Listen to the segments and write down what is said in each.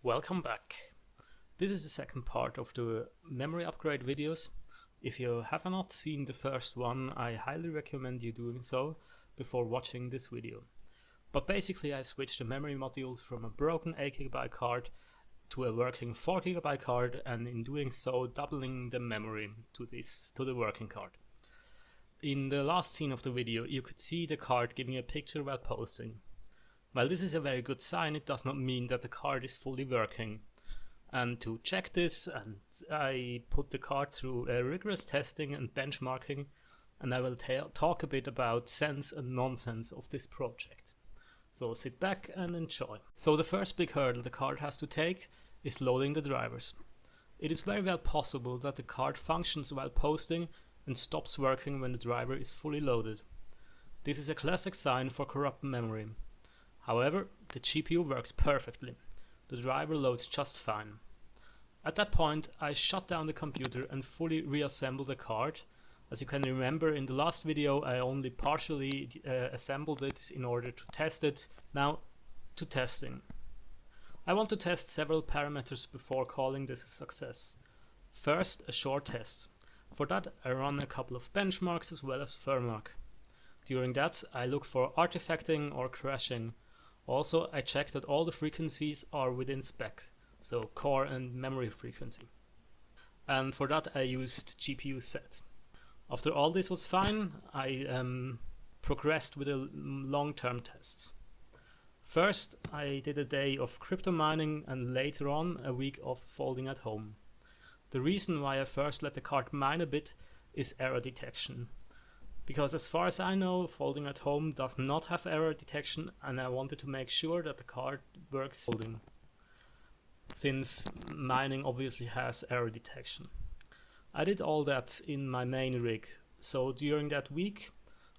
Welcome back. This is the second part of the memory upgrade videos. If you have not seen the first one, I highly recommend you doing so before watching this video. But basically I switched the memory modules from a broken 8GB card to a working 4GB card, and in doing so doubling the memory to the working card. In the last scene of the video you could see the card giving a picture while posting. While this is a very good sign, it does not mean that the card is fully working. And to check this, I put the card through a rigorous testing and benchmarking, and I will talk a bit about sense and nonsense of this project. So sit back and enjoy. So the first big hurdle the card has to take is loading the drivers. It is very well possible that the card functions while posting and stops working when the driver is fully loaded. This is a classic sign for corrupt memory. However, the GPU works perfectly. The driver loads just fine. At that point, I shut down the computer and fully reassembled the card. As you can remember, in the last video I only partially assembled it in order to test it. Now to testing. I want to test several parameters before calling this a success. First, a short test. For that I run a couple of benchmarks as well as firmware. During that I look for artifacting or crashing. Also, I check that all the frequencies are within spec, so core and memory frequency. And for that I used GPU set. After all this was fine, I progressed with a long-term test. First, I did a day of crypto mining and later on a week of folding at home. The reason why I first let the card mine a bit is error detection. Because as far as I know, folding at home does not have error detection, and I wanted to make sure that the card works folding, since mining obviously has error detection. I did all that in my main rig, so during that week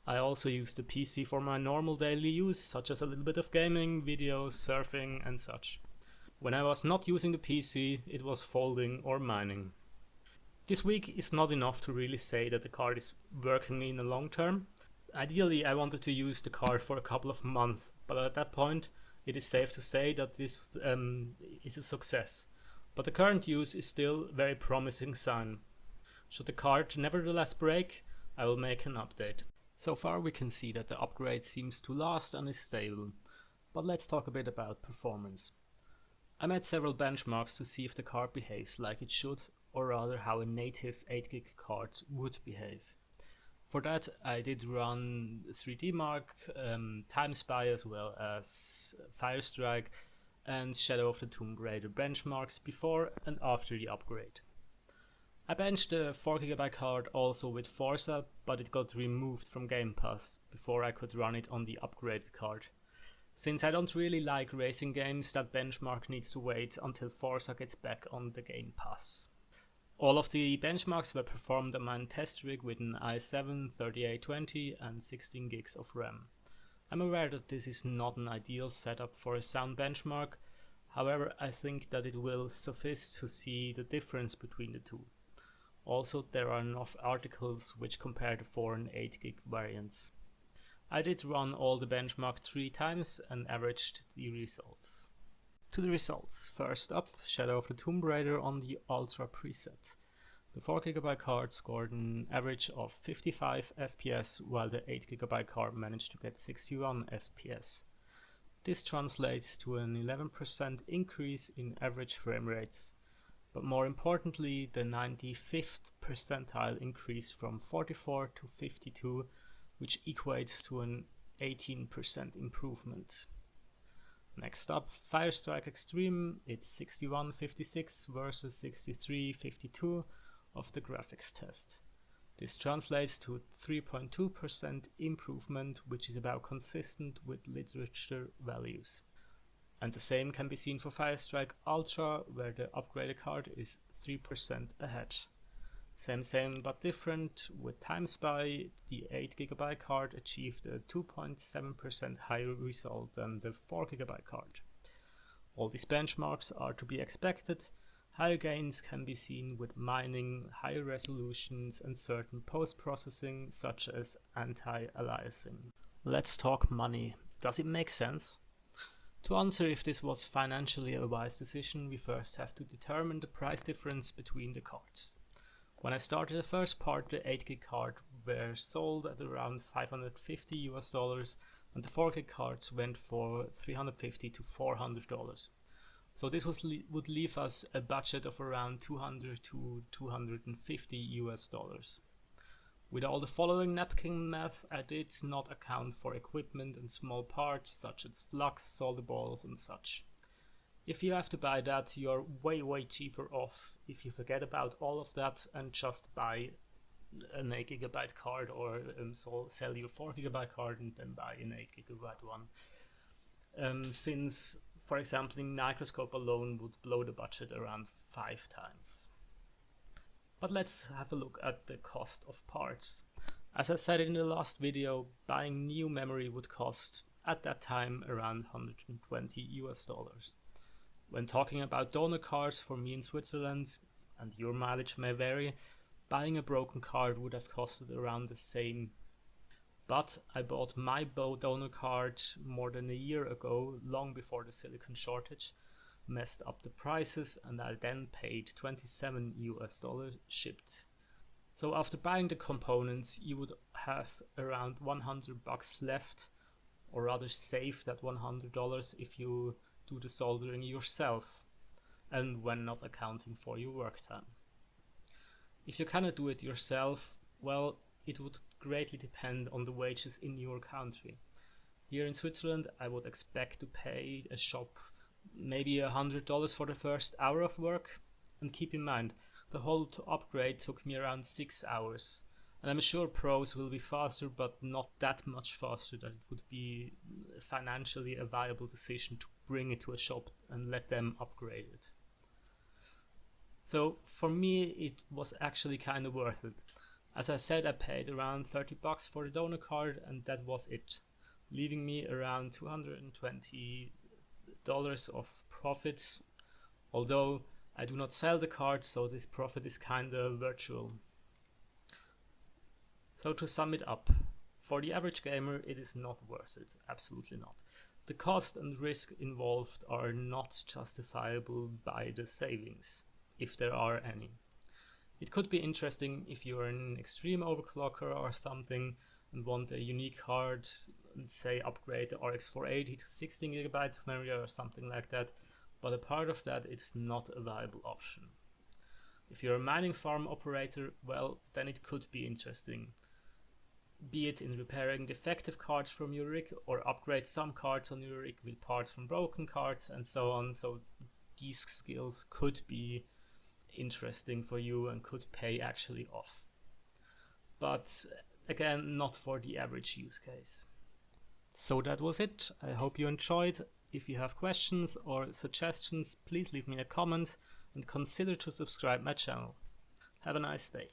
I also used the PC for my normal daily use, such as a little bit of gaming, video, surfing and such. When I was not using the PC, it was folding or mining. This week is not enough to really say that the card is working in the long term. Ideally I wanted to use the card for a couple of months, but at that point it is safe to say that this is a success. But the current use is still a very promising sign. Should the card nevertheless break, I will make an update. So far we can see that the upgrade seems to last and is stable, but let's talk a bit about performance. I made several benchmarks to see if the card behaves like it should, or rather how a native 8GB card would behave. For that I did run 3D Mark, Time Spy as well as Firestrike and Shadow of the Tomb Raider benchmarks before and after the upgrade. I benched the 4GB card also with Forza, but it got removed from Game Pass before I could run it on the upgraded card. Since I don't really like racing games, that benchmark needs to wait until Forza gets back on the Game Pass. All of the benchmarks were performed on my test rig with an i7 3820 and 16 gigs of RAM. I'm aware that this is not an ideal setup for a sound benchmark, however I think that it will suffice to see the difference between the two. Also, there are enough articles which compare the 4 and 8GB variants. I did run all the benchmark 3 times and averaged the results. To the results. First up, Shadow of the Tomb Raider on the Ultra preset. The 4GB card scored an average of 55 FPS, while the 8GB card managed to get 61 FPS. This translates to an 11% increase in average frame rates, but more importantly the 95th percentile increase from 44 to 52, which equates to an 18% improvement. Next up, Firestrike Extreme, it's 6156 versus 6352 of the graphics test. This translates to 3.2% improvement, which is about consistent with literature values. And the same can be seen for Firestrike Ultra, where the upgraded card is 3% ahead. Same but different. With Time Spy, the 8GB card achieved a 2.7% higher result than the 4GB card. All these benchmarks are to be expected. Higher gains can be seen with mining, higher resolutions and certain post-processing such as anti-aliasing. Let's talk money. Does it make sense? To answer if this was financially a wise decision, we first have to determine the price difference between the cards. When I started the first part, the 8GB card were sold at around $550 and the 4GB cards went for $350 to $400. So this would leave us a budget of around $200 to $250. With all the following napkin math, I did not account for equipment and small parts such as flux, solder balls and such. If you have to buy that, you're way cheaper off if you forget about all of that and just buy an 8GB card, or sell your 4GB card and then buy an 8GB one. Since, for example, in microscope alone would blow the budget around 5 times. But let's have a look at the cost of parts. As I said in the last video, buying new memory would cost at that time around $120. When talking about donor cards for me in Switzerland, and your mileage may vary, buying a broken card would have costed around the same. But I bought my donor card more than a year ago, long before the silicon shortage messed up the prices, and I then paid $27 shipped. So after buying the components, you would have around $100 left, or rather save that $100 if you do the soldering yourself, and when not accounting for your work time. If you cannot do it yourself, well, it would greatly depend on the wages in your country. Here in Switzerland, I would expect to pay a shop maybe $100 for the first hour of work, and keep in mind, the whole upgrade took me around 6 hours. And I'm sure pros will be faster, but not that much faster that it would be financially a viable decision to bring it to a shop and let them upgrade it. So for me, it was actually kind of worth it. As I said, I paid around $30 for the donor card, and that was it, leaving me around $220 of profits, although I do not sell the card, so this profit is kinda virtual. So to sum it up, for the average gamer it is not worth it, absolutely not. The cost and risk involved are not justifiable by the savings, if there are any. It could be interesting if you're an extreme overclocker or something and want a unique card, and say upgrade the RX 480 to 16GB of memory or something like that, but apart of that it's not a viable option. If you're a mining farm operator, well, then it could be interesting, be it in repairing defective cards from your rig or upgrade some cards on your rig with parts from broken cards and so on. So these skills could be interesting for you and could pay actually off. But again, not for the average use case. So that was it. I hope you enjoyed. If you have questions or suggestions, please leave me a comment and consider to subscribe my channel. Have a nice day.